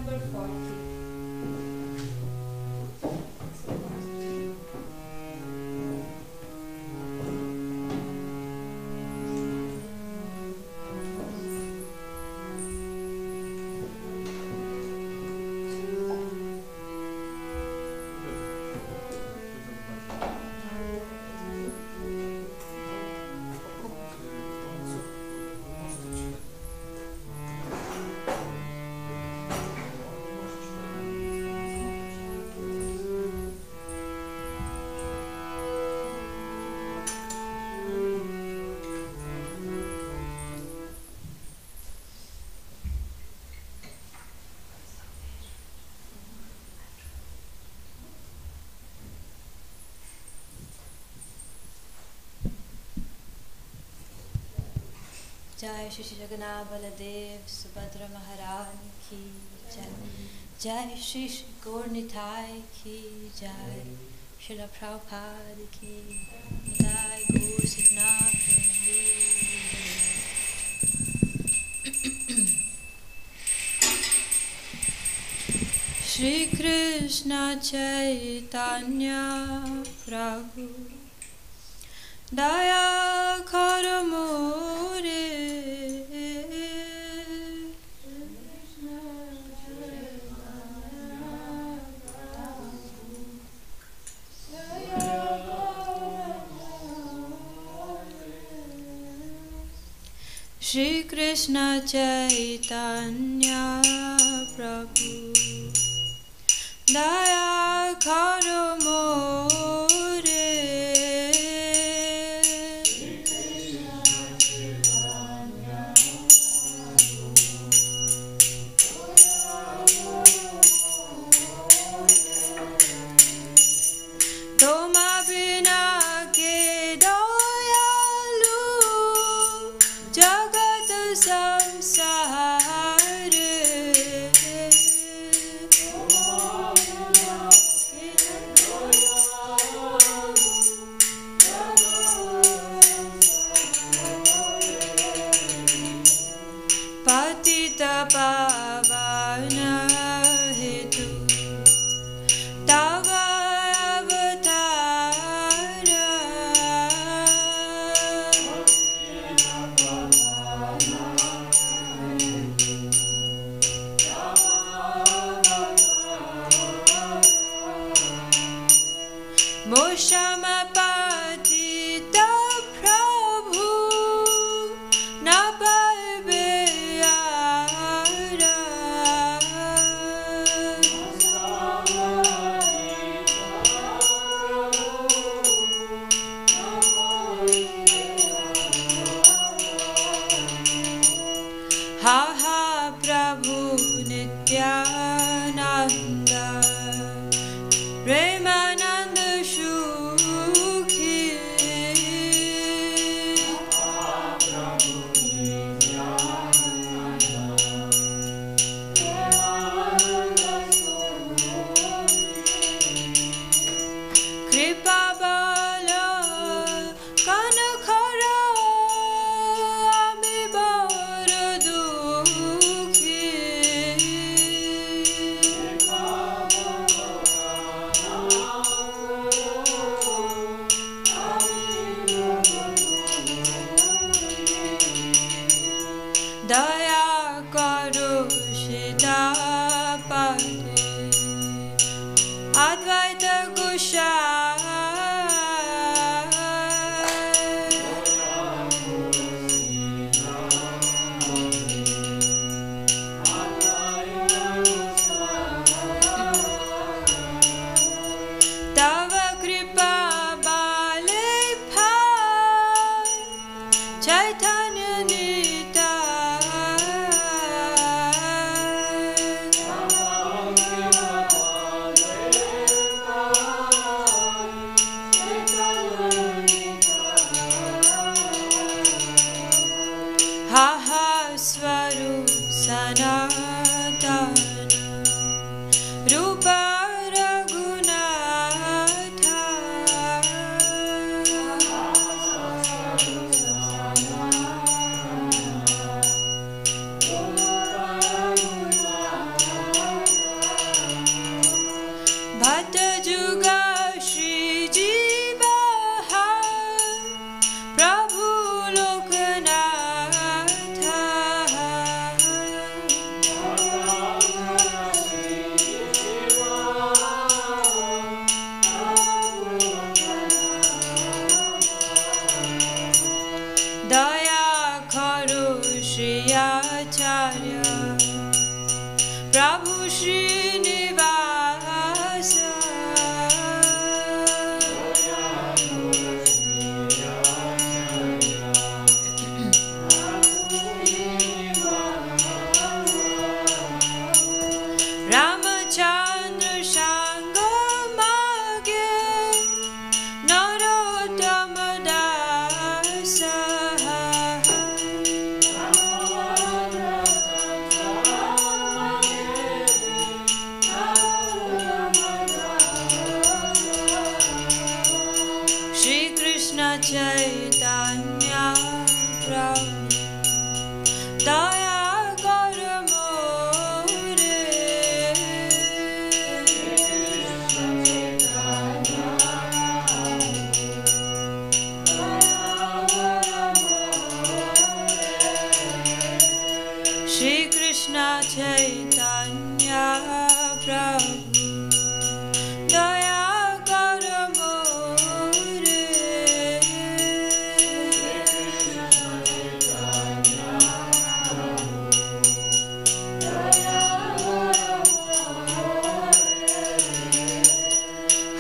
number 40. जय श्री जगन्नाथ बलदेव सुभद्रा महाराज की जय। जय श्री गौर निताय की जय। श्रील प्रभुपाद की जय। गौर सिद्धनाथ श्री कृष्ण चैतन्य प्रभु दया कर मोरे। श्री कृष्ण चैतन्य प्रभु दया कर मोरे। प्रभु दया करो मोरे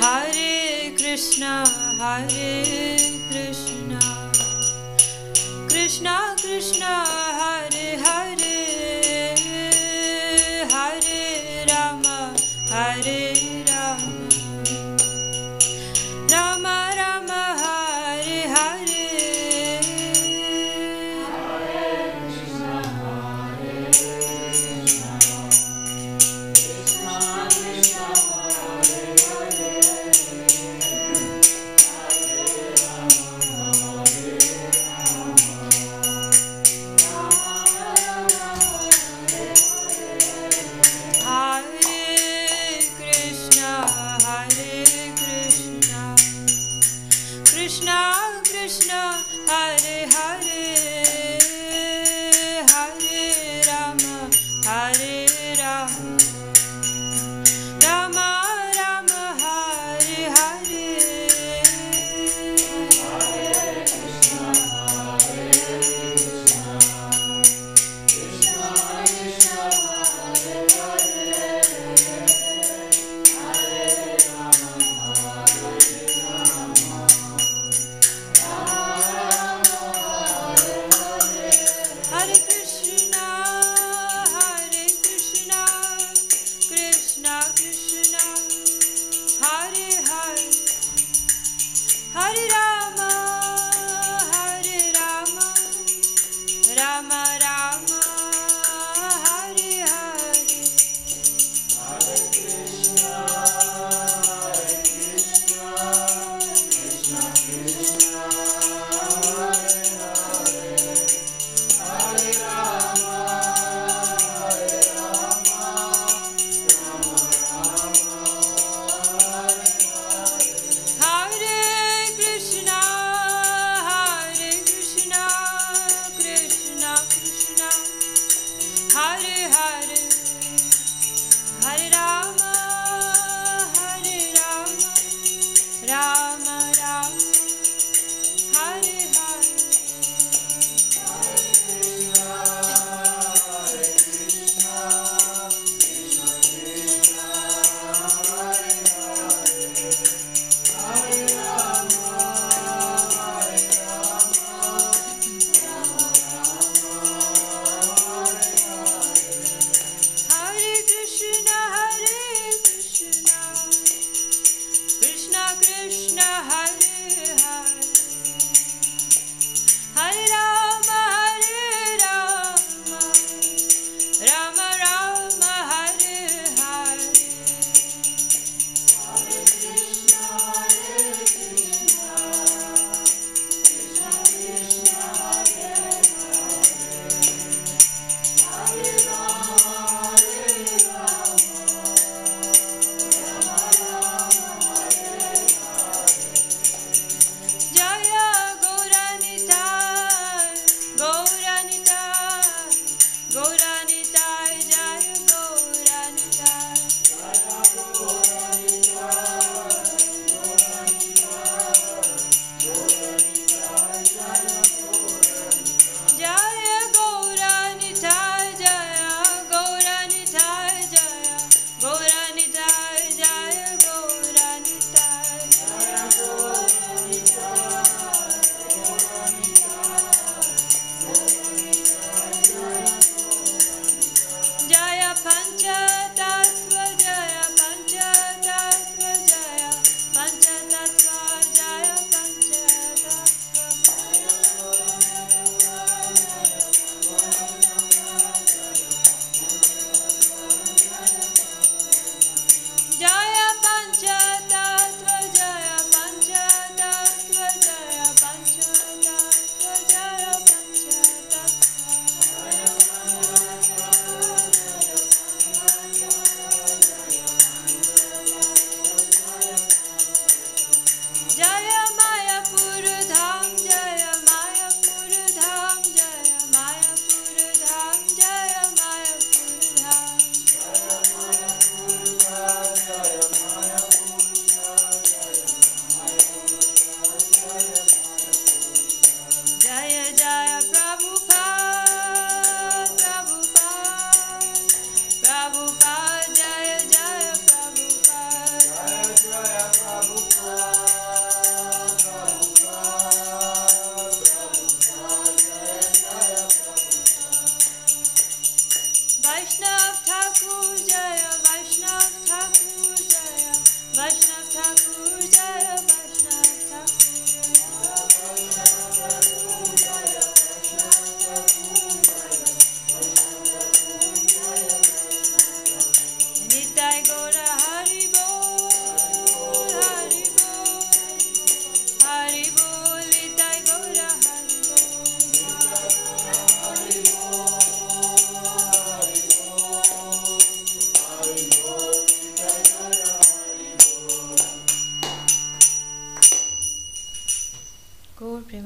Hare Krishna Krishna Krishna Hare Hare Hare Rama Rama Rama Hare Hare Krishna Krishna Hare Hare Hare Rama Rama Rama Hare Hare Hare Rama Rama Rama Hare Hare Hare Krishna Krishna Krishna Hare Hare Hare Rama Rama Rama Hare Hare Hare Krishna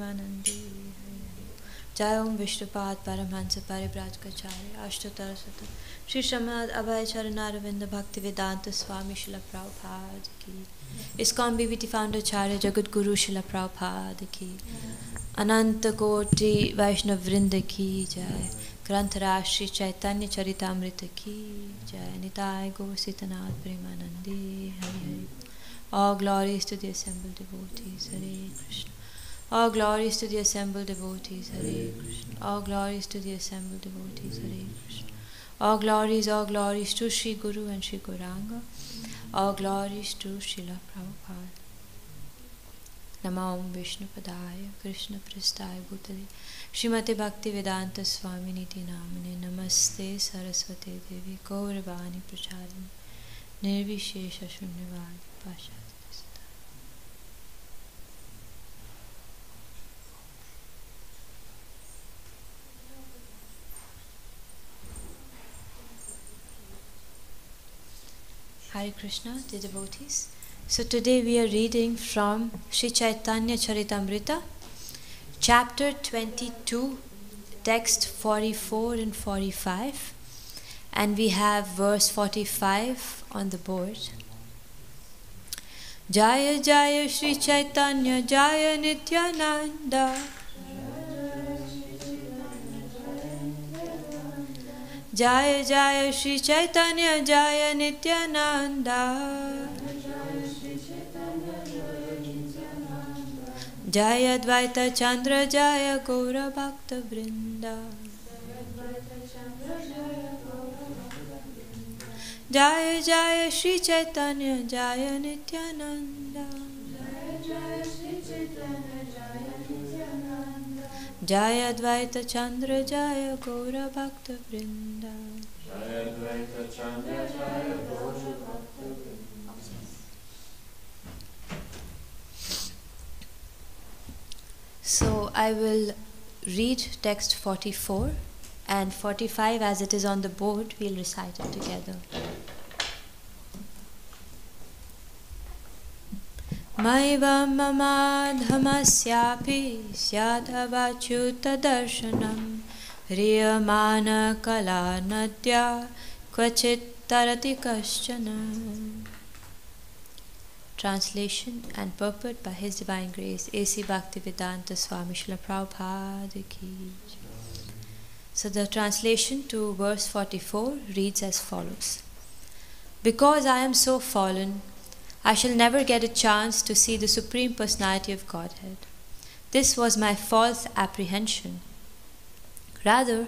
Premanandi. Jai Om Vishnupad Paramhansa Paribrajkacharya Ashtotar Sutta Shri Shamad Abhay Charanaravinda Bhakti Vedanta Swami Srila Prabhupada Ki ISKCON BBT Founder Acharya Jagat Guru Srila Prabhupada Ki Ananta Koti Vaishnava Vrinda Ki Jai Granthara Shri Chaitanya Charitamrita Ki Jai Nitai Gaur Sitanath Premanandi Hari Hari. All glories to the assembled devotees. Hare Krishna. All glories to the assembled devotees, Hare Krishna. All glories to the assembled devotees, Hare Krishna. All glories to Sri Guru and Sri Gauranga. All glories to Srila Prabhupada. Namo Vishnu Padaya, Krishna Prasthaya Bhutale, Srimate Bhakti Vedanta Swami Niti Namane, Namaste Saraswate Devi, Gauravani Prachadini, Nirvishesha Shunyavadi Pasha. Hare Krishna, the devotees. So today we are reading from Sri Chaitanya Charitamrita, chapter 22, text 44 and 45, and we have verse 45 on the board. Jaya Jaya Sri Chaitanya Jaya Nityananda, Jaya Jaya Sri Chaitanya Jaya Nityananda, Jaya Dvaita Chandra Jaya Gaura Bhakta Vrinda, Jaya Jaya Sri Chaitanya Jaya Nityananda, Jaya Dvaita Chandra Jaya Gaura Bhakta Vrinda. Jaya Dvaita Chandra Jaya Gaura Bhakta Vrinda. So I will read text 44 and 45 as it is on the board. We'll recite it together. Maiva mamadhamasyapi syadhavachyuta darshanam riyamana kala nadya kvachit tarati kaschana. Translation and purport by His Divine Grace A.C. Bhaktivedanta Swami Srila Prabhupada Ki. So the translation to verse 44 reads as follows. Because I am so fallen, I shall never get a chance to see the Supreme Personality of Godhead. This was my false apprehension. Rather,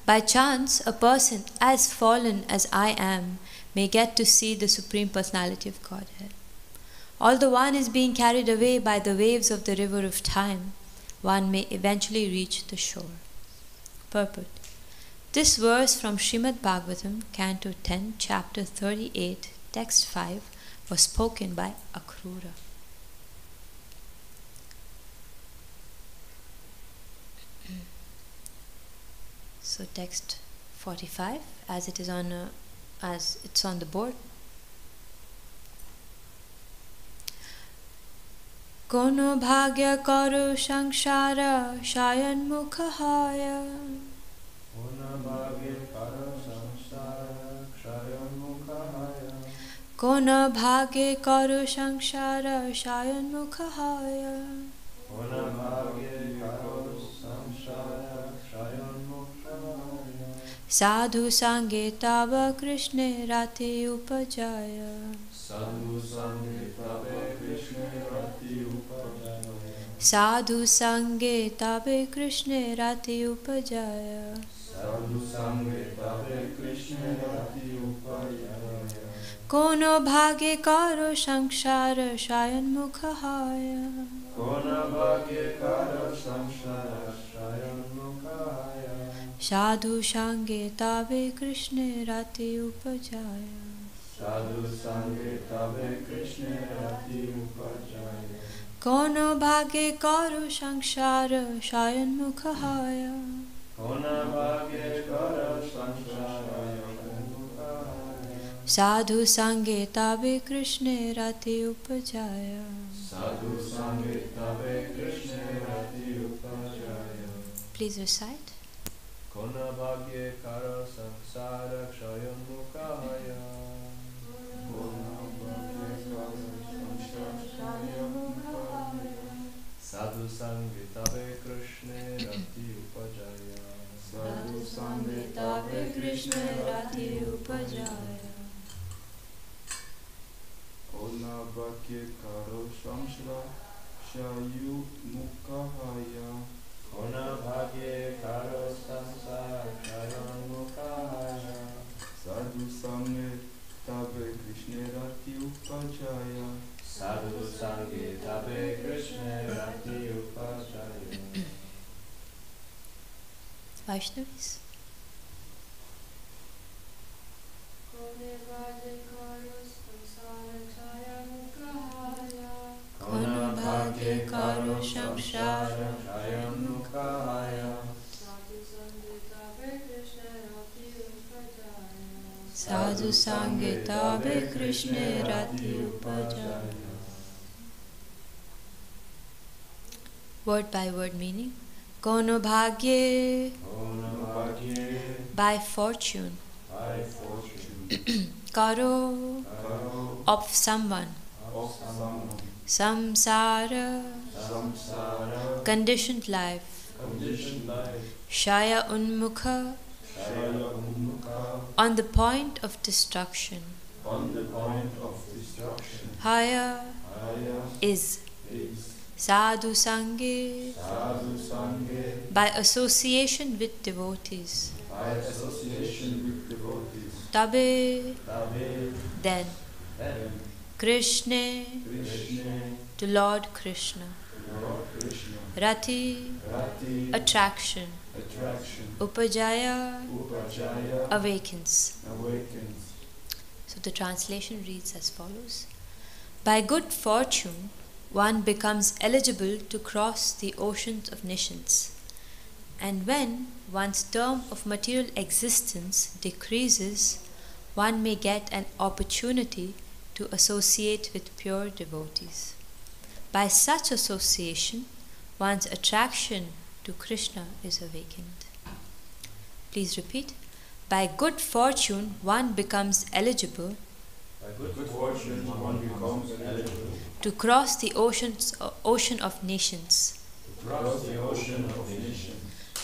by chance, a person as fallen as I am may get to see the Supreme Personality of Godhead. Although one is being carried away by the waves of the river of time, one may eventually reach the shore. Purport. This verse from Srimad Bhagavatam, Canto 10, Chapter 38, Text 5, was spoken by Akrura. So text 45, as it's on the board. Kono bhagya karo samsara shayan mukhaya. Kono bhagya karo samsara shayan mukhaya. Kono bhagya karo samsara shayan mukhaya. Kono bhagya karo samsara shayan mukhaya. Sadhu Sangha tava Krishna rati upajaya. Sadhu Sangha tava Krishna rati upajaya. Sadhu Sangha tava Krishna rati upajaya. Sadhu Sangha tava Krishna rati upajaya. Kono bhagya karo samsara shayan mukhaya. Kono bhagya karo samsara shayan mukhaya. Sadhu Sangha tava Krishna rati upajaya. Sadhu Sangha tava Krishna rati upajaya. Kono bhagya karo samsara shayan mukhaya. Kono bhagya karo samsara shayan mukhaya. Sadhu Sangha tava Krishna rati upajaya. Sadhu Sangha tava Krishna rati upajaya. Please recite. Kona bhagye karo samsara kshayon mukaya. Sadhu Sangha Krishna Rati Upajaya. Sadhu Sangha Krishna Rati Upajaya. Kona bhagye karo samsara kshayon mukaya. Kona bhagye karo samsara kshayon mukaya. Sadhu Sangha Krishna Rati Upajaya. Sadhu Sangha Krishna Rati Upajaya. Vaishnavis. Kono bhagye karo samsara kshayon mukaya. Sadhu Sangha Krishna Rati Upajaya. Word by word meaning. Kono bhagye, by fortune. Karo, of someone. Samsara, conditioned life. Shaya unmukha, on the point of destruction. Haya, is. Sadhu Sangha, by association with devotees. Tabe, then. Krishna, to Lord Krishna. Rati, attraction. Upajaya, awakens. So the translation reads as follows. By good fortune, one becomes eligible to cross the oceans of nishads. And when one's term of material existence decreases, one may get an opportunity to associate with pure devotees. By such association, one's attraction to Krishna is awakened. Please repeat. By good fortune, one becomes eligible to cross the ocean of nations.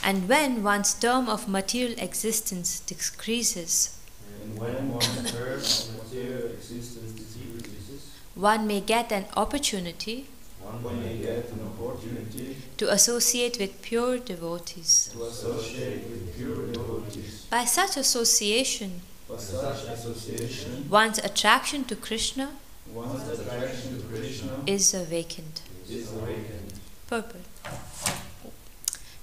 And when one's term of material existence decreases, one may get an opportunity to associate with pure devotees. By such association, one's attraction to Krishna is awakened. Purport.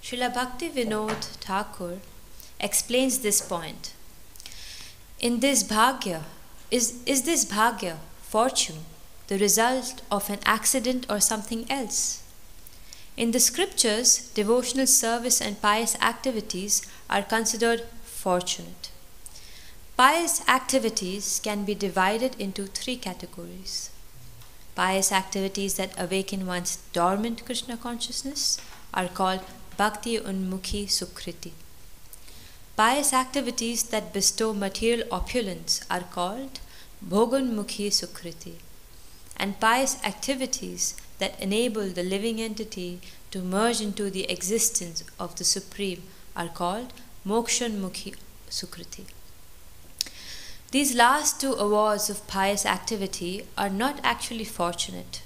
Srila Bhakti Vinod Thakur explains this point. In this bhagya, is this bhagya, fortune, the result of an accident or something else? In the scriptures, devotional service and pious activities are considered fortunate. Pious activities can be divided into three categories. Pious activities that awaken one's dormant Krishna consciousness are called Bhakti Unmukhi Sukriti. Pious activities that bestow material opulence are called Bhogunmukhi Sukriti. And pious activities that enable the living entity to merge into the existence of the Supreme are called Mokshanmukhi Sukriti. These last two awards of pious activity are not actually fortunate.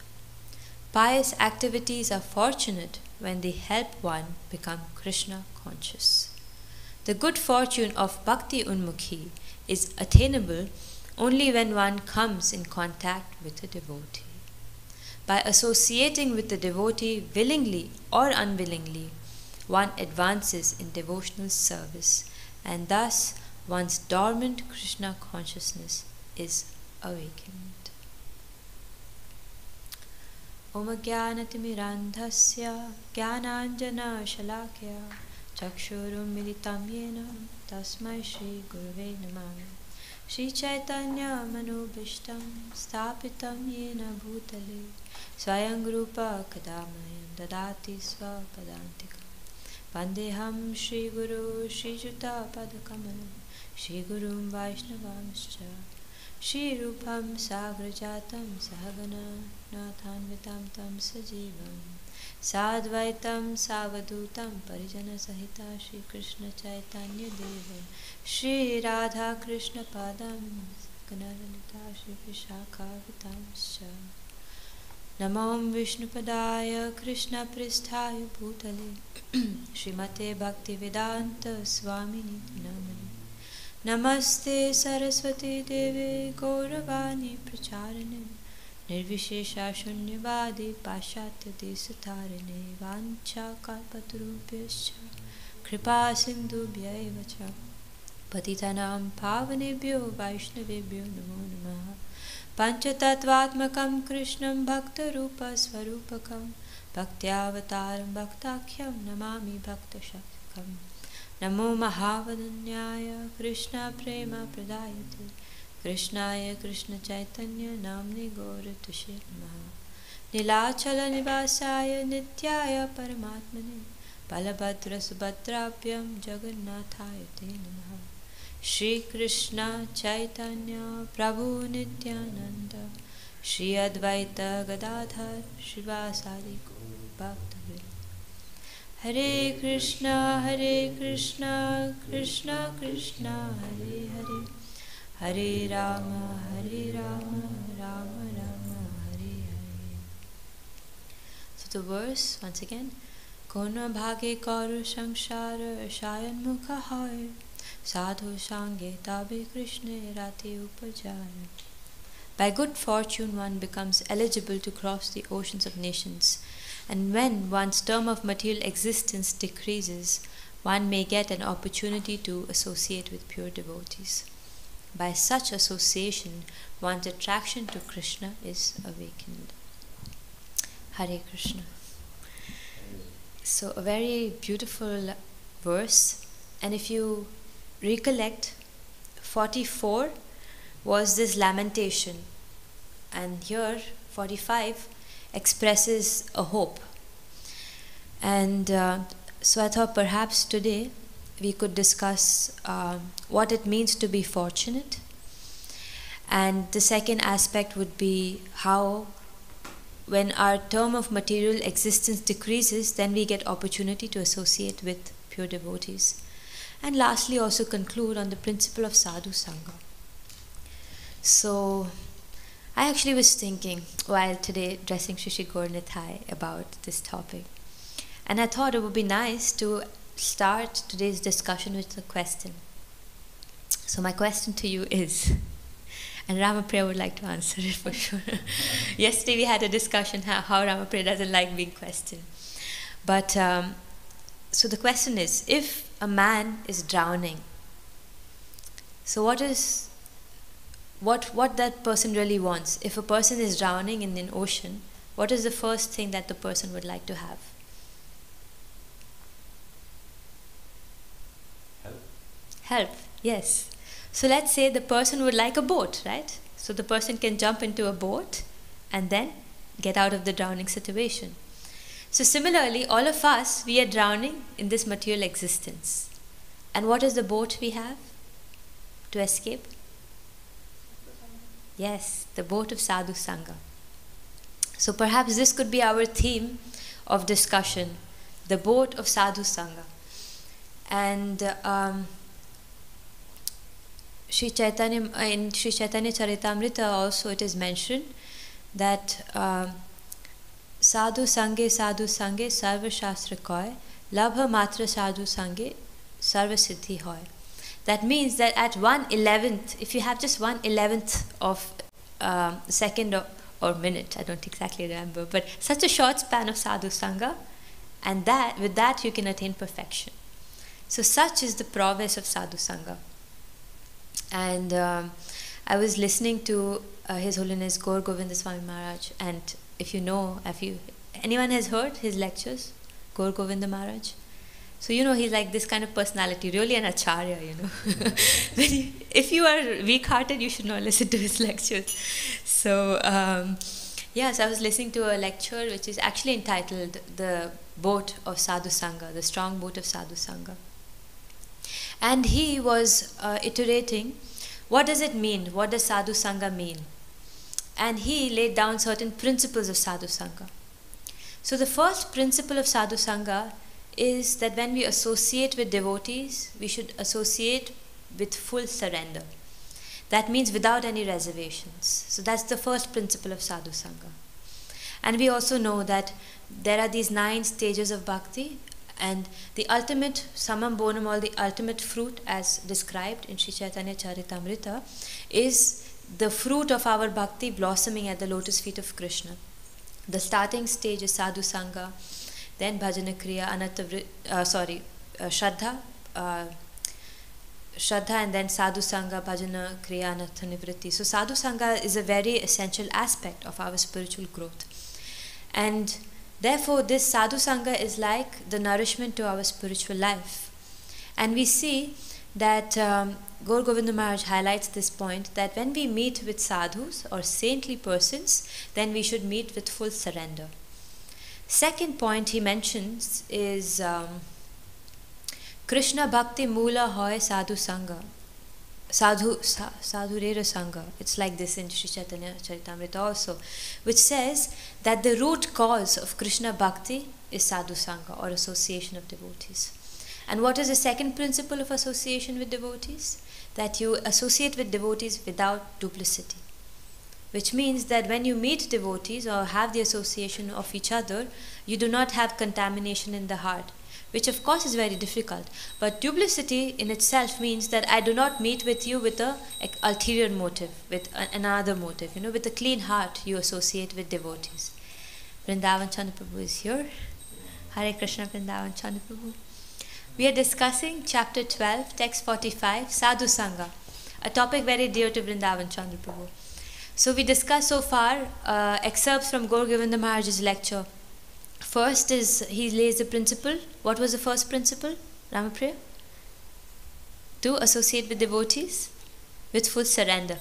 Pious activities are fortunate when they help one become Krishna conscious. The good fortune of Bhakti Unmukhi is attainable only when one comes in contact with a devotee. By associating with the devotee willingly or unwillingly, one advances in devotional service, and thus one's dormant Krishna consciousness is awakened. Om Jnanatimirandhasya Jnananjana Shalakya Chakshurum Militam Yena Tasmai Shri Gurave Namah Shri Chaitanya Manubhishtam Sthapitam Yena Bhutale Swayam Rupa Kadamayam Dadati Swapadantika Vandeham Shri Guru Shri Juta Padakamalam Shri Gurum Vaishnavamscha Shri Rupam Sagrajatam Sahagana Nathanvitam Tam Sajivam Sadvaitam Savadutam Parijana Sahita Shri Krishna Chaitanya Devam Shri Radha Krishna Padam Ganaralita Shri Vishakha Vitamscha Namam Vishnu Padaya Krishna Pristhaya Bhutale Srimate Bhakti Vedanta Swamini Namani Namaste Saraswati Devi Gauravani Pracharane Nirvishesha Shunyavadi Pashatya Desatarane Vancha Kalpatarubhyascha Kripa Sindhubhyaiva cha Patitanam Pavanebhyo Vaishnavebhyo Namo Namaha Panchatattvatmakam Krishnam Bhakta Rupa Swarupakam Bhaktyavataram Bhaktakyam Namami Bhakta Shakam Namo Mahavadanyaya Krishna Prema Pradayate Krishnaya Krishna Chaitanya Namni Gaura Tushe Namaha Nilachala Nivasaya Nityaya Paramatmane Balabhadra Subhadrabhyam Jagannathaya Te Namaha Shri Krishna Chaitanya Prabhu Nityananda Shri Advaita Gadadhar Shivasadi Gaur Bhakta Hare Krishna Krishna Krishna Hare Hare Hare Rama Rama Rama Hare Hare. So the verse once again, Kona bhage karu samsara shayan mukha hai Sadhu Sangha tabe Krishna rati upajaya. By good fortune one becomes eligible to cross the oceans of nations, and when one's term of material existence decreases, one may get an opportunity to associate with pure devotees. By such association, one's attraction to Krishna is awakened. Hare Krishna. So a very beautiful verse, and if you recollect, 44 was this lamentation, and here 45 expresses a hope. And so I thought perhaps today we could discuss what it means to be fortunate, and the second aspect would be how when our term of material existence decreases, then we get opportunity to associate with pure devotees. And lastly, also conclude on the principle of Sadhu Sangha. So, I actually was thinking while today dressing Shri Gaur Nitai about this topic, and I thought it would be nice to start today's discussion with a question. So my question to you is, and Ramapriya would like to answer it for sure. Yesterday we had a discussion how Ramapriya doesn't like being questioned. But so the question is, if a man is drowning, so what that person really wants? If a person is drowning in an ocean, what is the first thing that the person would like to have? Help, yes. So let's say the person would like a boat, right? So the person can jump into a boat and then get out of the drowning situation. So similarly, all of us, we are drowning in this material existence. And what is the boat we have to escape? Yes, the boat of Sadhu Sangha. So perhaps this could be our theme of discussion, the boat of Sadhu Sangha. And Sri Chaitanya, in Sri Chaitanya Charitamrita also it is mentioned that Sadhu Sanghe Sarva Shastra Koy, Labha Matra Sadhu Sanghe Sarva Siddhi Hoy. That means that at 1/11th, if you have just 1/11th of second or minute, I don't exactly remember, but such a short span of Sadhu Sangha, and that with that you can attain perfection. So such is the prowess of Sadhu Sangha. And I was listening to His Holiness Gaur Govinda Swami Maharaj, and if anyone has heard his lectures, Gaur Govinda Maharaj, so he's like this kind of personality, really an acharya, If you are weak-hearted, you should not listen to his lectures. So Yes, I was listening to a lecture which is actually entitled The Boat of Sadhu Sangha, the strong boat of Sadhu Sangha. And he was iterating, what does it mean? What does Sadhu Sangha mean? And he laid down certain principles of Sadhu Sangha. So the first principle of Sadhu Sangha is that when we associate with devotees, we should associate with full surrender. That means without any reservations. So that's the first principle of Sadhu Sangha. And we also know that there are these 9 stages of bhakti, and the ultimate, samam bonam, or the ultimate fruit as described in Sri Chaitanya Charitamrita, is the fruit of our bhakti blossoming at the lotus feet of Krishna. The starting stage is Sadhu Sangha, then Bhajana Kriya, Shraddha, and then Sadhu Sangha, Bhajana Kriya, Anartha Nivritti. So Sadhu Sangha is a very essential aspect of our spiritual growth. And therefore, this Sadhu Sangha is like the nourishment to our spiritual life. And we see that Gaur Govinda Maharaj highlights this point, that when we meet with sadhus or saintly persons, then we should meet with full surrender. Second point he mentions is Krishna Bhakti Mula Hoy Sadhu Sangha. Sadhurera Sangha. It's like this in Sri Chaitanya Charitamrita also, which says that the root cause of Krishna Bhakti is Sadhu Sangha, or association of devotees. And what is the second principle of association with devotees? That you associate with devotees without duplicity. Which means that when you meet devotees or have the association of each other, you do not have contamination in the heart, which of course is very difficult. But duplicity in itself means that I do not meet with you with an ulterior motive, with another motive. With a clean heart you associate with devotees. Vrindavan Chandra Prabhu is here. Hare Krishna, Vrindavan Chandra Prabhu. We are discussing chapter 12, text 45, Sadhu Sangha, a topic very dear to Vrindavan Chandra Prabhu. So we discussed so far excerpts from Gaur Govinda Maharaj's lecture. First is, he lays the principle. What was the first principle, Ramapriya? To associate with devotees with full surrender.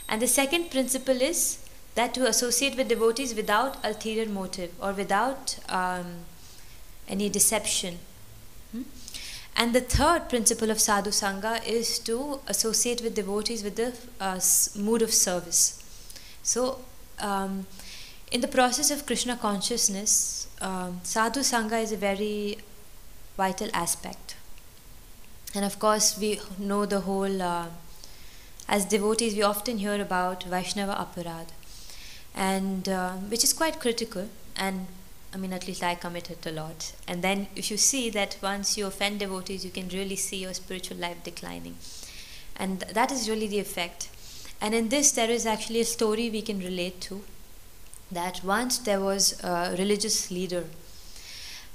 And the second principle is that to associate with devotees without ulterior motive or without any deception. And the third principle of Sadhu Sangha is to associate with devotees with the mood of service. So, in the process of Krishna consciousness, Sadhu Sangha is a very vital aspect. And of course, we know the whole, as devotees, we often hear about Vaishnava Aparada, and which is quite critical, and at least I commit it a lot. And then if you see that once you offend devotees, you can really see your spiritual life declining. And that is really the effect. And in this, there is actually a story we can relate to, that once there was a religious leader.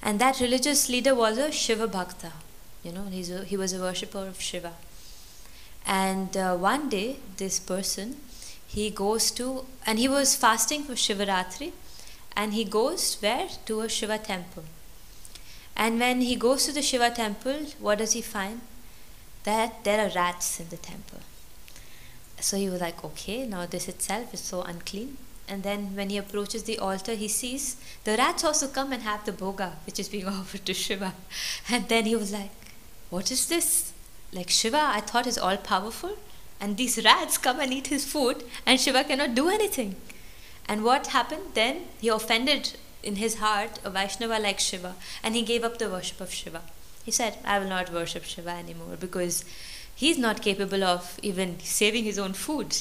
And that religious leader was a Shiva Bhakta. He was a worshipper of Shiva. And one day, this person, he goes to, and he was fasting for Shivaratri, and he goes where? To a Shiva temple. And when he goes to the Shiva temple, what does he find? That there are rats in the temple. So he was like, okay, now this itself is so unclean. And then when he approaches the altar, he sees the rats also come and have the bhoga, which is being offered to Shiva. And then he was like, what is this? Like, Shiva, I thought, is all powerful, and these rats come and eat his food, and Shiva cannot do anything. And what happened then? He offended in his heart a Vaishnava like Shiva, and he gave up the worship of Shiva. He said, I will not worship Shiva anymore, because he's not capable of even saving his own food.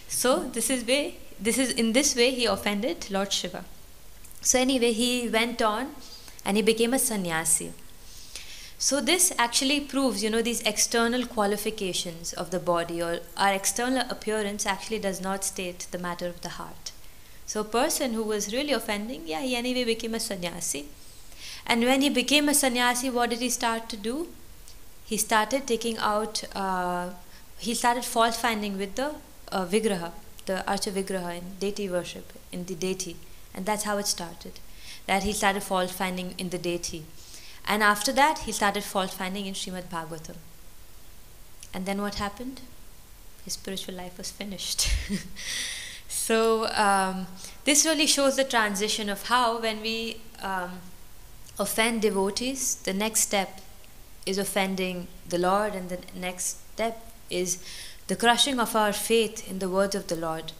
So in this way he offended Lord Shiva. So anyway, he went on and he became a sannyasi. So this actually proves, these external qualifications of the body, or our external appearance actually does not state the matter of the heart. So a person who was really offending, he anyway became a sannyasi. And when he became a sannyasi, what did he start to do? He started taking out, he started fault finding with the vigraha, the archa vigraha in deity worship, in the deity. And that's how it started. That he started fault finding in the deity. And after that, he started fault finding in Srimad Bhagavatam. And then what happened? His spiritual life was finished. So this really shows the transition of how when we offend devotees, the next step is offending the Lord, and the next step is the crushing of our faith in the words of the Lord.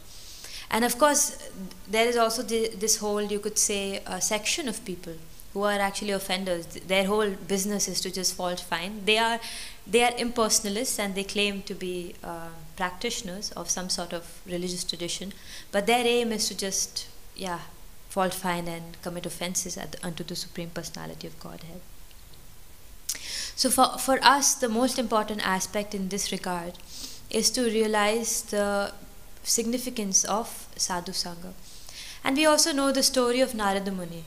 And of course, there is also this whole, you could say, section of people who are actually offenders. Their whole business is to just fault find. They are impersonalists, and they claim to be practitioners of some sort of religious tradition, but their aim is to just fault find and commit offenses unto the Supreme Personality of Godhead. So for us, the most important aspect in this regard is to realize the significance of Sadhu Sangha. And we also know the story of Narada Muni.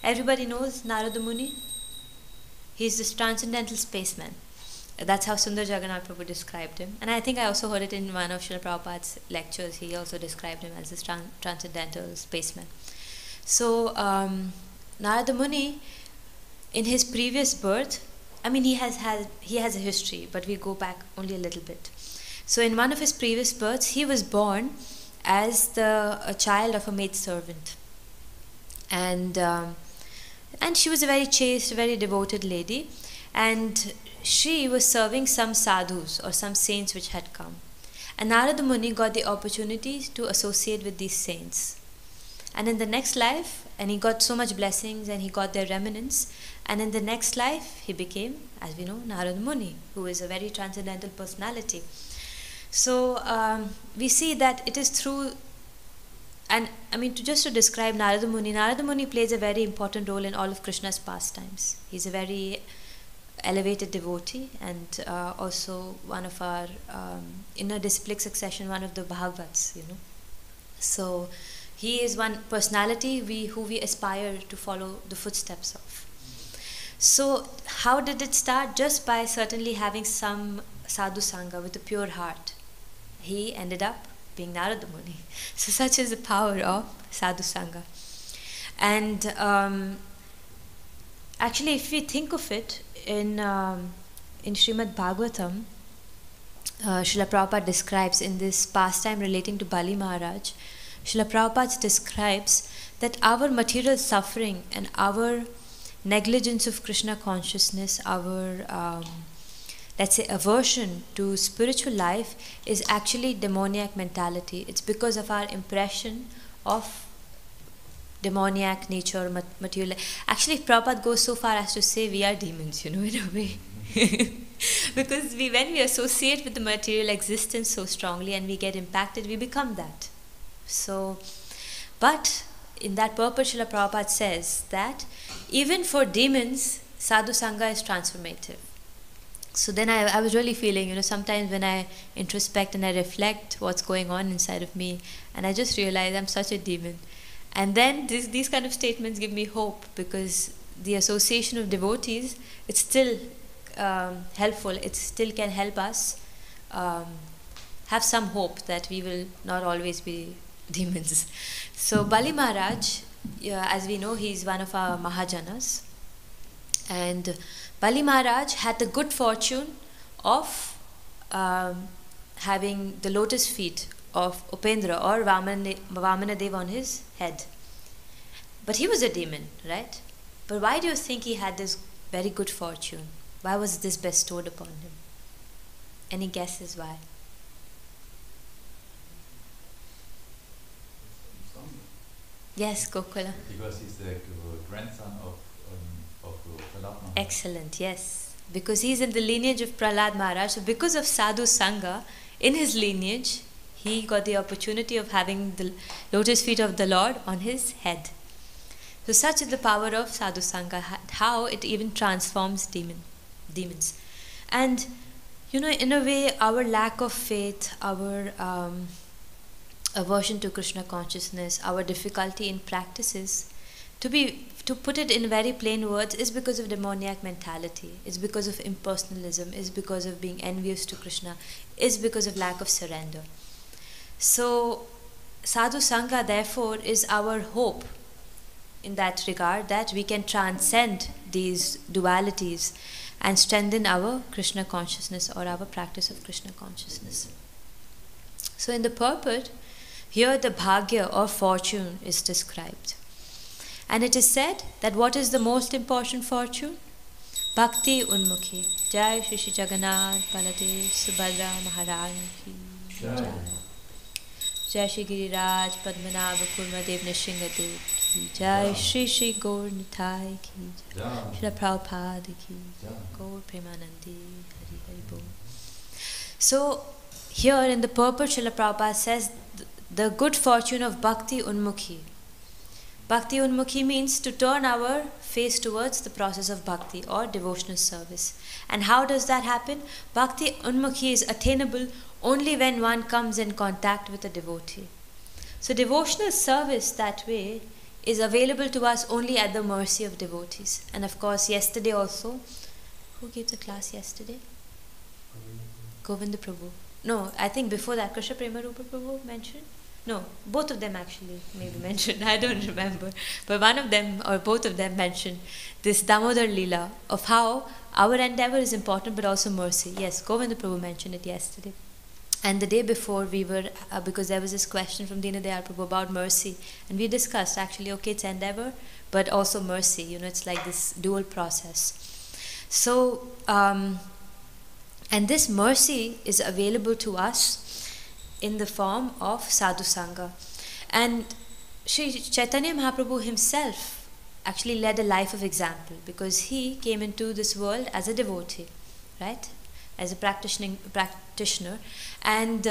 Everybody knows Narada Muni? He's this transcendental spaceman. That's how Sundar Jagannath Prabhu described him. And I think I also heard it in one of Srila Prabhupada's lectures. He also described him as this transcendental spaceman. So Narada Muni, in his previous birth, I mean, he has a history, but we go back only a little bit. So in one of his previous births, he was born as a child of a maidservant. And she was a very chaste, very devoted lady. And she was serving some sadhus or some saints which had come. And Narada Muni got the opportunity to associate with these saints. And in the next life, and he got so much blessings and he got their remnants. And in the next life, he became, as we know, Narada Muni, who is a very transcendental personality. So we see that it is through, and I mean, just to describe Narada Muni plays a very important role in all of Krishna's pastimes. He's a very elevated devotee, and also one of our, in a disciplic succession, one of the Bhagavats, So he is one personality who we aspire to follow the footsteps of. So how did it start? Just by certainly having some Sadhu Sangha with a pure heart. He ended up being Narada Muni. So such is the power of Sadhu Sangha. And actually, if we think of it, in Srimad Bhagavatam, Srila Prabhupada describes in this pastime relating to Bali Maharaj, Srila Prabhupada describes that our material suffering and our negligence of Krishna consciousness, our let's say aversion to spiritual life is actually demoniac mentality. It's because of our impression of demoniac nature, material. Actually, Prabhupada goes so far as to say we are demons, in a way. Because when we associate with the material existence so strongly and we get impacted, we become that. So, but in that purpose, Srila Prabhupada says that even for demons, Sadhu Sangha is transformative. So then I was really feeling, sometimes when I introspect and I reflect what's going on inside of me, and I just realize I'm such a demon. And then these kind of statements give me hope, because the association of devotees, it's still helpful. It still can help us have some hope that we will not always be demons. So Bali Maharaj, as we know, he's one of our Mahajanas. And Bali Maharaj had the good fortune of having the lotus feet of Upendra or Vamana Dev on his head. But he was a demon, right? But why do you think he had this very good fortune? Why was this bestowed upon him? Any guesses why? Yes, Gokula. Because he's the grandson of Prahlad Maharaj. Excellent, yes. Because he's in the lineage of Prahlad Maharaj. So because of Sadhu Sangha, in his lineage, he got the opportunity of having the lotus feet of the Lord on his head. So such is the power of Sadhu Sangha, how it even transforms demons. And, in a way, our lack of faith, our aversion to Krishna consciousness, our difficulty in practices, to put it in very plain words, is because of demoniac mentality, is because of impersonalism, is because of being envious to Krishna, is because of lack of surrender. So Sadhu Sangha therefore is our hope in that regard, that we can transcend these dualities and strengthen our Krishna consciousness or our practice of Krishna consciousness. So in the purport, Here the bhagya or fortune is described. And it is said that what is the most important fortune? Bhakti Unmukhi. Jai Shri Shri Jagannath Baladev Subhadra Maharaj Ki Jai. Jai Shri Giriraj Padmanabha Kurmadev Nishingadev Ki Jai. Shri Shri Gaur Nitai Ki Jai. Srila Prabhupada Ki Jai. Gaur Premanandi Hari Hari Bol. So here in the purport, Srila Prabhupada says the good fortune of Bhakti Unmukhi. Bhakti Unmukhi means to turn our face towards the process of bhakti or devotional service. And how does that happen? Bhakti Unmukhi is attainable only when one comes in contact with a devotee. So devotional service that way is available to us only at the mercy of devotees. And of course, yesterday also, who gave the class yesterday? Govinda Prabhu. No, I think before that, Krishna Prema Rupa Prabhu mentioned. No, both of them actually maybe mentioned, I don't remember. But one of them or both of them mentioned this Damodar Leela of how our endeavor is important but also mercy. Yes, Govinda Prabhu mentioned it yesterday. And the day before we were, because there was this question from Dina Dayal Prabhu about mercy. And we discussed actually, okay, it's endeavor but also mercy. You know, it's like this dual process. So, and this mercy is available to us in the form of Sadhu Sangha. And Sri Chaitanya Mahaprabhu himself actually led a life of example because he came into this world as a devotee, right? As a practitioner. And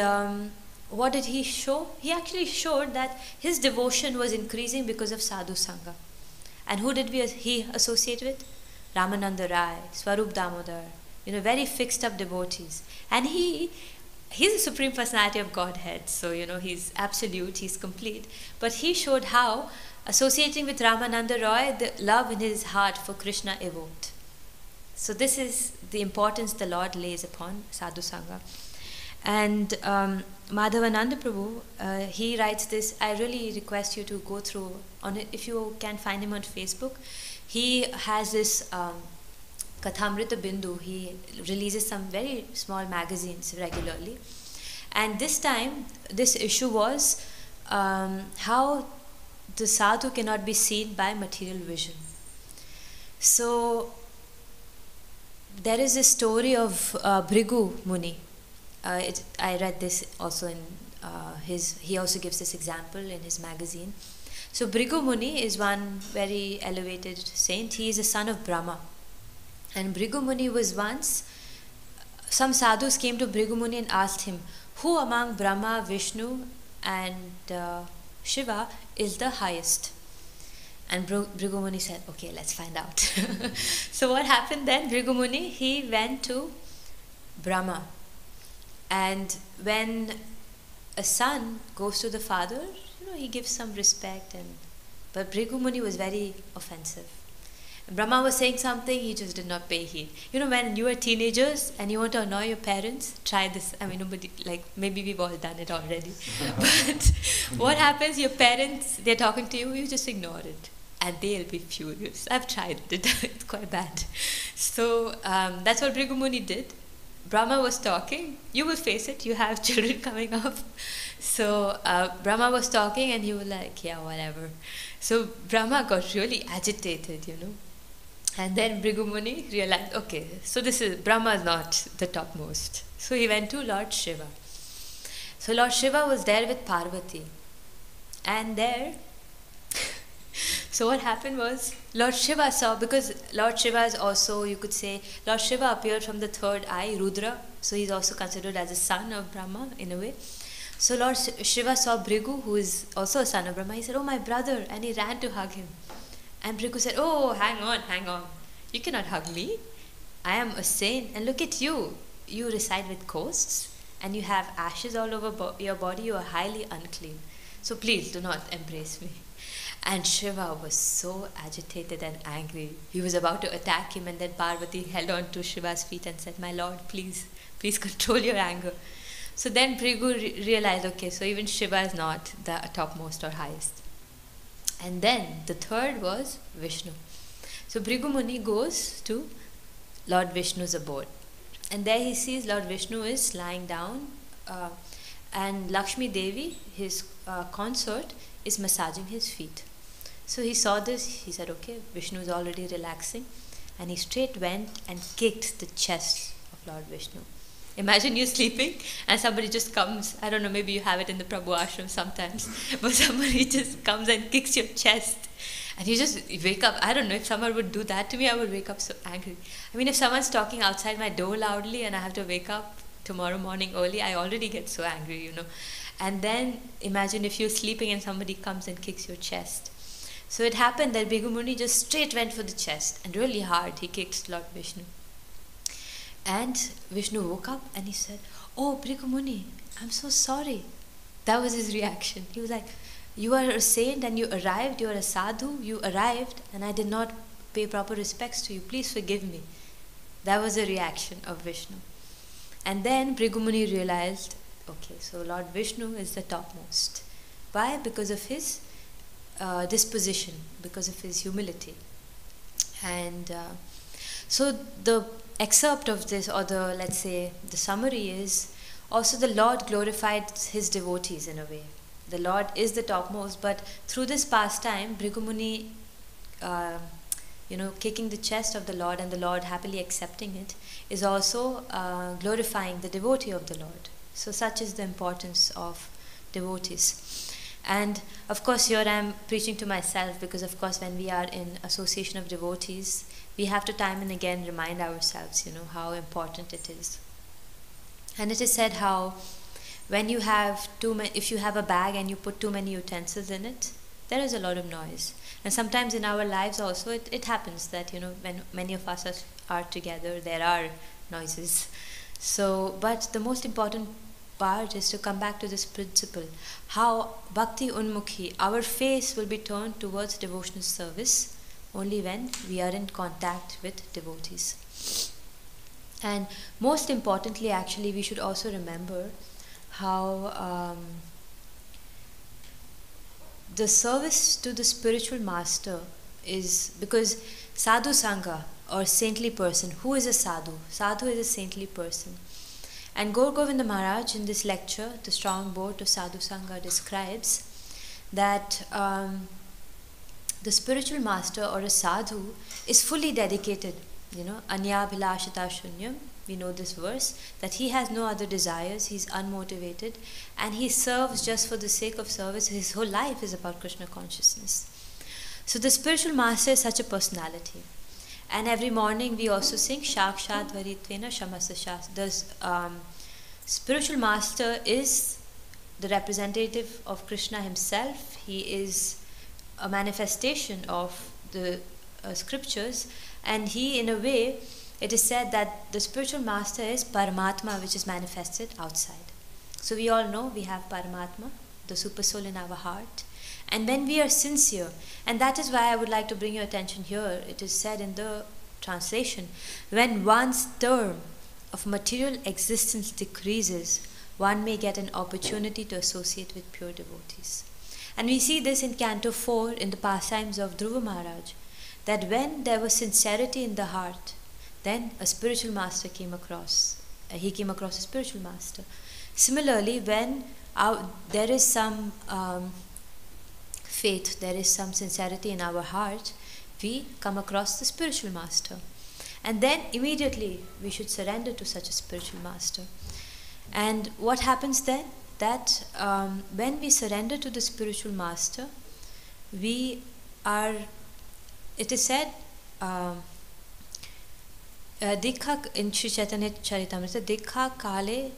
what did he show? He actually showed that his devotion was increasing because of Sadhu Sangha. And who did he associate with? Ramananda Rai, Swarup Damodar, you know, very fixed up devotees. And he's a Supreme Personality of Godhead, so you know he's absolute, he's complete. But he showed how associating with Ramananda Roy, the love in his heart for Krishna evoked. So this is the importance the Lord lays upon Sadhu Sangha. And Madhavananda Prabhu, he writes this. I really request you to go through on it if you can find him on Facebook. He has this Kathamrita Bindu. He releases some very small magazines regularly. And this time, this issue was how the sadhu cannot be seen by material vision. So, there is a story of Bhrigu Muni. I read this also in he also gives this example in his magazine. So, Bhrigu Muni is one very elevated saint. He is a son of Brahma. And Bhrigu Muni was once, some sadhus came to Bhrigu Muni and asked him, who among Brahma, Vishnu and Shiva is the highest? And Bhrigu Muni said, okay, let's find out. So what happened then? Bhrigu Muni, he went to Brahma. And when a son goes to the father, you know, he gives some respect. But Bhrigu Muni was very offensive. Brahma was saying something, he just did not pay heed. You know, when you are teenagers and you want to annoy your parents, try this. I mean, nobody, like, maybe we've all done it already. But what happens, your parents, they're talking to you, you just ignore it. And they'll be furious. I've tried it, it's quite bad. So, that's what Bhrigu Muni did. Brahma was talking, you will face it, you have children coming up. So, Brahma was talking and he was like, yeah, whatever. So, Brahma got really agitated, you know. And then Bhrigu Muni realized, okay, so Brahma is not the topmost. So he went to Lord Shiva. So Lord Shiva was there with Parvati. And there, so what happened was, Lord Shiva saw, because Lord Shiva is also, you could say, Lord Shiva appeared from the third eye, Rudra. So he's also considered as a son of Brahma in a way. So Lord Shiva saw Bhrigu, who is also a son of Brahma. He said, oh, my brother. And he ran to hug him. And Bhrigu said, oh, hang on. You cannot hug me. I am a saint. And look at you. You reside with ghosts. And you have ashes all over your body. You are highly unclean. So please do not embrace me. And Shiva was so agitated and angry. He was about to attack him. And then Parvati held on to Shiva's feet and said, my lord, please control your anger. So then Bhrigu realized, okay, so even Shiva is not the topmost or highest. And then the third was Vishnu. So Bhrigu Muni goes to Lord Vishnu's abode. And there he sees Lord Vishnu is lying down and Lakshmi Devi, his consort, is massaging his feet. So he saw this, he said, okay, Vishnu is already relaxing, and he straight went and kicked the chest of Lord Vishnu. Imagine you sleeping and somebody just comes, I don't know, maybe you have it in the Prabhu ashram sometimes, but somebody just comes and kicks your chest and you just wake up. I don't know, if someone would do that to me, I would wake up so angry. I mean, if someone's talking outside my door loudly and I have to wake up tomorrow morning early, I already get so angry, you know. And then imagine if you're sleeping and somebody comes and kicks your chest. So it happened that Bhrigu Muni just straight went for the chest and really hard he kicked Lord Vishnu. And Vishnu woke up and he said, "Oh, Bhrigu Muni, I'm so sorry." That was his reaction. He was like, "You are a saint and you arrived, you are a sadhu, you arrived and I did not pay proper respects to you. Please forgive me." That was the reaction of Vishnu. And then Bhrigu Muni realized, okay, so Lord Vishnu is the topmost. Why? Because of his disposition, because of his humility. And so the excerpt of this, or the, let's say, the summary is, also the Lord glorified his devotees in a way. The Lord is the topmost, but through this pastime, Bhrigu Muni, kicking the chest of the Lord and the Lord happily accepting it, is also glorifying the devotee of the Lord. So such is the importance of devotees. And of course here I am preaching to myself, because of course when we are in association of devotees, we have to time and again remind ourselves, how important it is. And it is said how when you have if you have a bag and you put too many utensils in it, there is a lot of noise. And sometimes in our lives also it happens that, when many of us are together, there are noises. So, but the most important part is to come back to this principle, how Bhakti Unmukhi, our face will be turned towards devotional service only when we are in contact with devotees. And most importantly, actually, we should also remember how the service to the spiritual master is, because Sadhu Sangha, or saintly person, who is a sadhu? Sadhu is a saintly person. And Gaur Govinda Maharaj in this lecture, The Strong Boat of Sadhu Sangha, describes that the spiritual master or a sadhu is fully dedicated, Anya Bhilashita Shunyam, we know this verse, that he has no other desires, he's unmotivated, and he serves just for the sake of service. His whole life is about Krishna consciousness. So the spiritual master is such a personality. And every morning we also sing Shakshat Varitvena Shamasa Shas. The spiritual master is the representative of Krishna himself. He is a manifestation of the scriptures, and he, in a way, it is said that the spiritual master is Paramatma, which is manifested outside. So we all know we have Paramatma, the super soul in our heart. And when we are sincere, and that is why I would like to bring your attention here, it is said in the translation, when one's term of material existence decreases, one may get an opportunity to associate with pure devotees. And we see this in Canto 4 in the pastimes of Dhruva Maharaj, that when there was sincerity in the heart, then a spiritual master came across. He came across a spiritual master. Similarly, when there is some faith, there is some sincerity in our heart, we come across the spiritual master. And then immediately we should surrender to such a spiritual master. And what happens then? That when we surrender to the spiritual master, we are, it is said, Dikha in Sri Chaitanya Charitamrita, Dikha Kale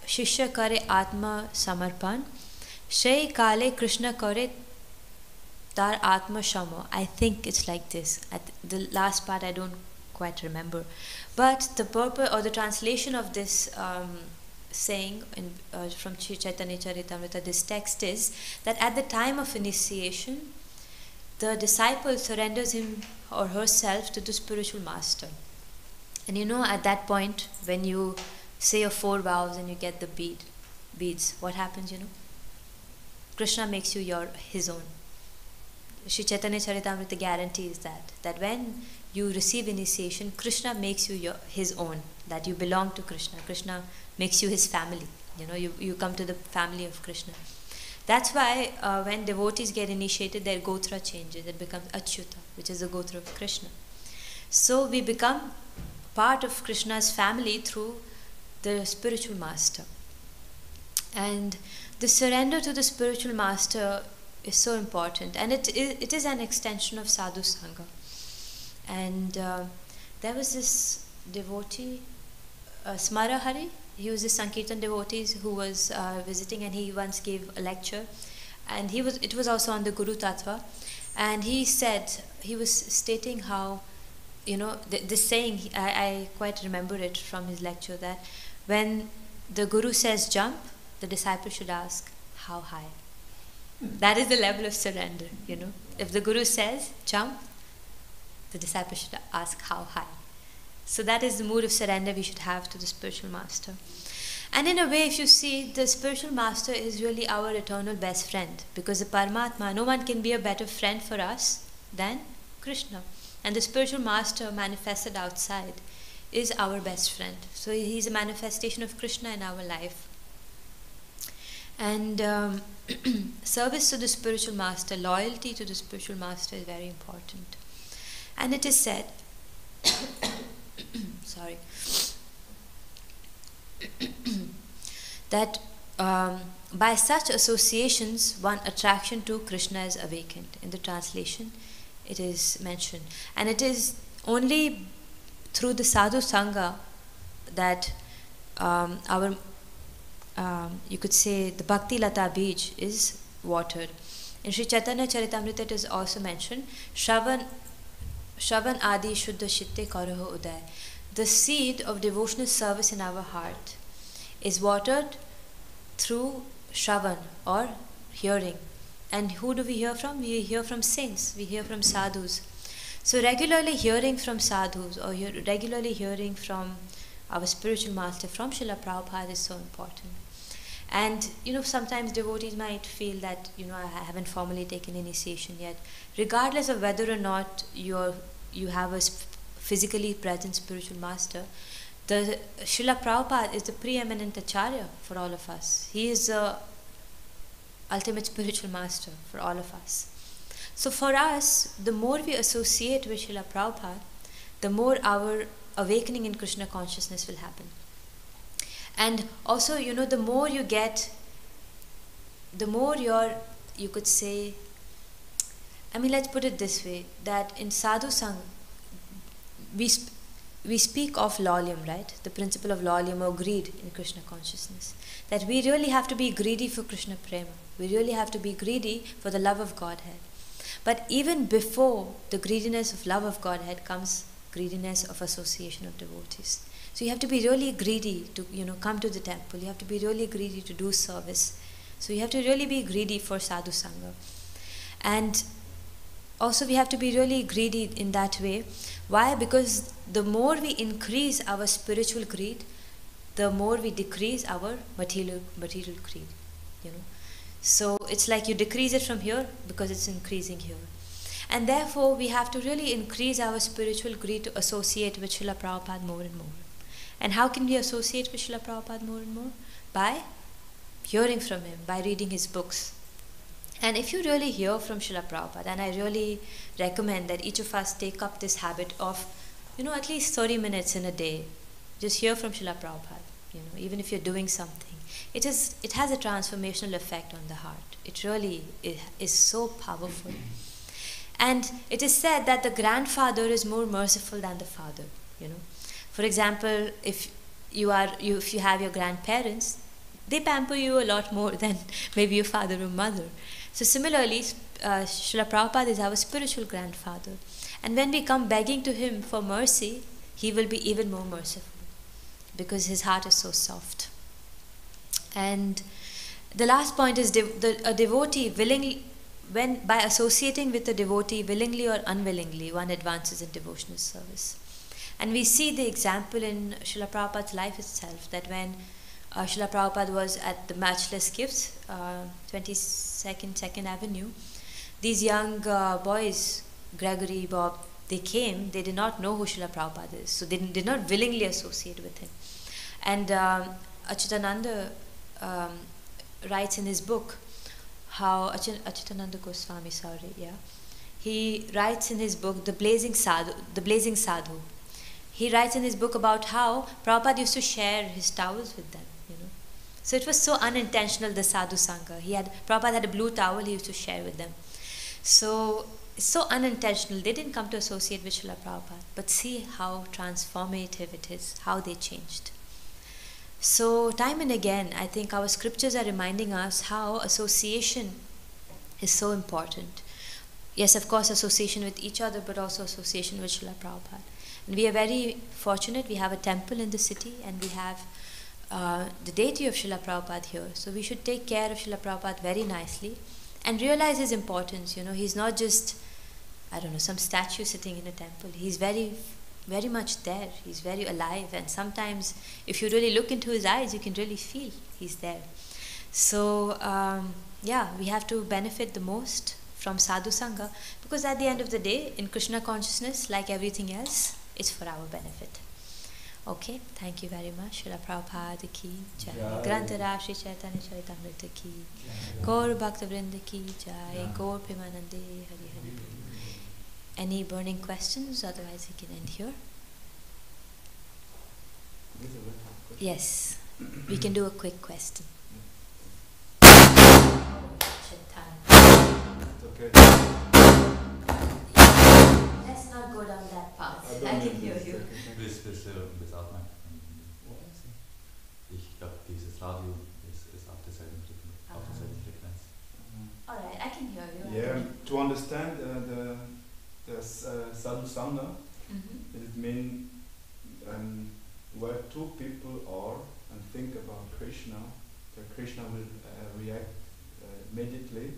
Shishya Kare Atma Samarpan, Shrey Kale Krishna Kare Tar Atma Shamo. I think it's like this. The last part I don't quite remember. But the purpose or the translation of this saying from Sri Chaitanya Charitamrita, this text is that at the time of initiation, the disciple surrenders him or herself to the spiritual master. And at that point, when you say your 4 vows and you get the beads, what happens, Krishna makes you his own. Sri Chaitanya Charitamrita guarantees that when you receive initiation, Krishna makes you his own, that you belong to Krishna. Krishna makes you his family. You come to the family of Krishna. That's why when devotees get initiated, their gotra changes. It becomes Achyuta, which is the gotra of Krishna. So we become part of Krishna's family through the spiritual master. And the surrender to the spiritual master is so important. And it is an extension of Sadhu Sangha. And there was this devotee, Smara Hari. He was a Sankirtan devotee who was visiting, and he once gave a lecture. And it was also on the Guru Tattva. And he was stating how, this saying, I quite remember it from his lecture, that when the Guru says jump, the disciple should ask, how high? That is the level of surrender, If the Guru says jump, the disciple should ask, how high? So that is the mood of surrender we should have to the spiritual master. And in a way, if you see, the spiritual master is really our eternal best friend, because the Paramatma, no one can be a better friend for us than Krishna. And the spiritual master manifested outside is our best friend. So he's a manifestation of Krishna in our life. And service to the spiritual master, loyalty to the spiritual master is very important. And it is said, sorry, that by such associations, one attraction to Krishna is awakened. In the translation, it is mentioned. And it is only through the Sadhu Sangha that you could say the Bhakti Lata Bij is watered. In Sri Chaitanya Charitamrita it is also mentioned, Shravan Adi Shuddha Chitte Karaho Uday. The seed of devotional service in our heart is watered through Shravan, or hearing. And who do we hear from? We hear from saints, we hear from sadhus. So regularly hearing from sadhus, or regularly hearing from our spiritual master, from Srila Prabhupada, is so important. And sometimes devotees might feel that I haven't formally taken initiation yet. Regardless of whether or not you have a physically present spiritual master, the Srila Prabhupada is the preeminent acharya for all of us. He is the ultimate spiritual master for all of us. So for us, the more we associate with Srila Prabhupada, the more our awakening in Krishna consciousness will happen. And also, the more you get, the more you could say, let's put it this way, that in Sadhu Sangha, we speak of lolium, right? The principle of lolium, or greed in Krishna consciousness. That we really have to be greedy for Krishna Prema. We really have to be greedy for the love of Godhead. But even before the greediness of love of Godhead comes greediness of association of devotees. So you have to be really greedy to come to the temple. You have to be really greedy to do service. So you have to really be greedy for Sadhu Sangha. And also we have to be really greedy in that way. Why? Because the more we increase our spiritual greed, the more we decrease our material greed. So it's like you decrease it from here because it's increasing here. And therefore we have to really increase our spiritual greed to associate with Srila Prabhupada more and more. And how can we associate with Srila Prabhupada more and more? By hearing from him, by reading his books. And if you really hear from Srila Prabhupada, and I really recommend that each of us take up this habit of, at least 30 minutes in a day, just hear from Srila Prabhupada, even if you're doing something. It has a transformational effect on the heart. It really is so powerful. And it is said that the grandfather is more merciful than the father, For example, if you have your grandparents, they pamper you a lot more than maybe your father or mother. So similarly, Srila Prabhupada is our spiritual grandfather. And when we come begging to him for mercy, he will be even more merciful because his heart is so soft. And the last point is a devotee willingly, by associating with a devotee willingly or unwillingly, one advances in devotional service. And we see the example in Srila Prabhupada's life itself, that when Srila Prabhupada was at the Matchless Gifts, 22nd Avenue, these young boys, Gregory, Bob, they came, they did not know who Srila Prabhupada is, so they did not willingly associate with him. And Achyutananda writes in his book how Achitananda Goswami, sorry, yeah, he writes in his book The Blazing Sadhu. He writes in his book about how Prabhupada used to share his towels with them, you know. So it was so unintentional, the Sadhu Sangha. Prabhupada had a blue towel he used to share with them. So it's so unintentional. They didn't come to associate with Srila Prabhupada. But see how transformative it is, how they changed. So time and again, I think our scriptures are reminding us how association is so important. Yes, of course, association with each other, but also association with Srila Prabhupada. And we are very fortunate. We have a temple in the city, and we have the deity of Srila Prabhupada here. So we should take care of Srila Prabhupada very nicely and realize his importance. You know, he's not just, I don't know, some statue sitting in a temple. He's very, very much there. He's very alive. And sometimes, if you really look into his eyes, you can really feel he's there. So, yeah, we have to benefit the most from Sadhu Sangha, because at the end of the day, in Krishna consciousness, like everything else, it's for our benefit. Okay, thank you very much. Srila Prabhupada ki jai. Grantara Shri Chaitanya Charitamrita ki. Gaur Bhakta Vrinda ki jai. Gaur Premanande Hari Hari. Any burning questions? Otherwise, we can end here. Yes, we can do a quick question. Okay. Let's not go down that path. I can hear you. Without my ich glaube, dieses Radio ist auf derselben Frequenz. Alright, I can hear you. Yeah, to understand the Sadhu Sangha, it means where two people are and think about Krishna, that Krishna will react immediately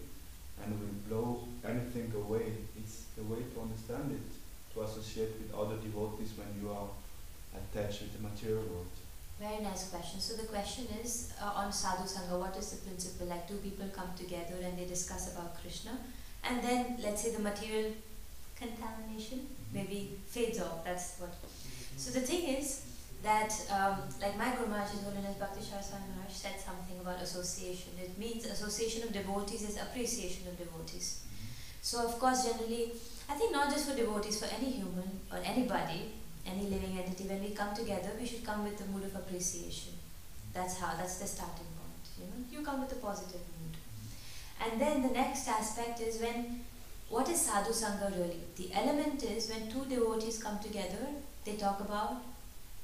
and will blow anything away. It's the way to understand it, to associate with other devotees when you are attached with the material world. Very nice question. So the question is on Sadhu Sangha, what is the principle? Like two people come together and they discuss about Krishna, and then let's say the material contamination maybe fades off. That's what. So the thing is that like my Guru Maharaj, His Holiness Bhakti Swami Maharaj said something about association. It means association of devotees is appreciation of devotees. So of course generally, I think not just for devotees, for any human or anybody, any living entity, when we come together, we should come with the mood of appreciation. That's the starting point. You know, you come with a positive mood. And then the next aspect is what is Sadhu Sangha really? The element is when two devotees come together, they talk about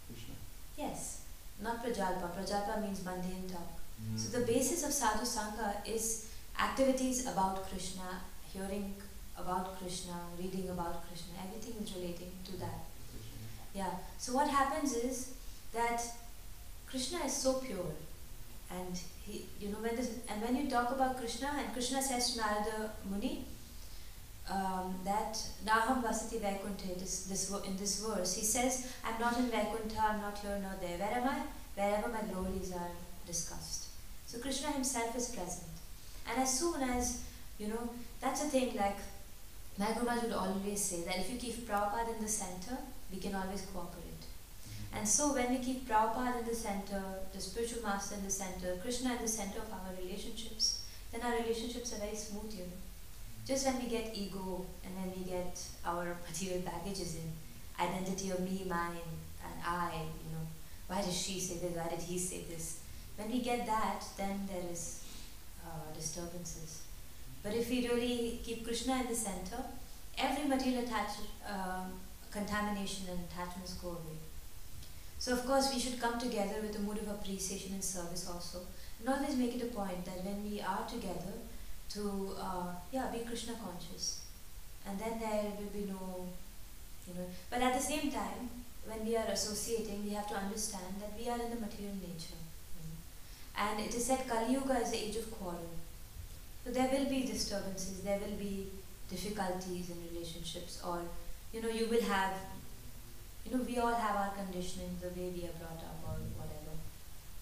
Krishna. Yes, not Prajalpa. Prajalpa means mundane talk. So the basis of Sadhu Sangha is activities about Krishna, hearing about Krishna, reading about Krishna. Everything is relating to that. Yeah. So what happens is that Krishna is so pure, and he, you know, when you talk about Krishna, and Krishna says to Narada Moni that Naham Vasati Vaikuntha, in this verse, he says, I'm not in Vaikuntha, I'm not here nor there. Where am I? Wherever my glories are discussed. So Krishna himself is present. And as soon as, you know, that's the thing, like, my Guru Maharaj would always say that if you keep Prabhupada in the center, we can always cooperate. And so when we keep Prabhupada in the center, the spiritual master in the center, Krishna in the center of our relationships, then our relationships are very smooth, you know. Just when we get ego and when we get our material baggages in, identity of me, mine, and I, you know, why did she say this, why did he say this? When we get that, then there is disturbances. But if we really keep Krishna in the center, every material contamination and attachments go away. So of course we should come together with a mood of appreciation and service also. And always make it a point that when we are together to be Krishna conscious. And then there will be no, you know, but at the same time, when we are associating, we have to understand that we are in the material nature. And it is said Kali Yuga is the age of quarrel. So there will be disturbances, there will be difficulties in relationships, or, you know, you will have, you know, we all have our conditioning, the way we are brought up or whatever.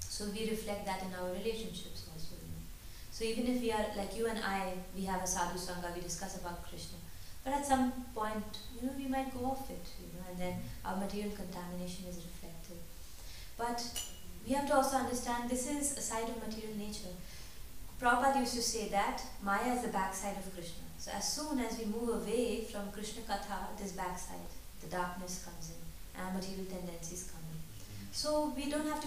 So we reflect that in our relationships also. You know. So even if we are, like you and I, we have a Sadhu Sangha, we discuss about Krishna. But at some point, you know, we might go off it, you know, and then our material contamination is reflected. But we have to also understand this is a side of material nature. Prabhupada used to say that Maya is the backside of Krishna. So as soon as we move away from Krishna Katha, this backside, the darkness comes in and material tendencies come in. So we don't have to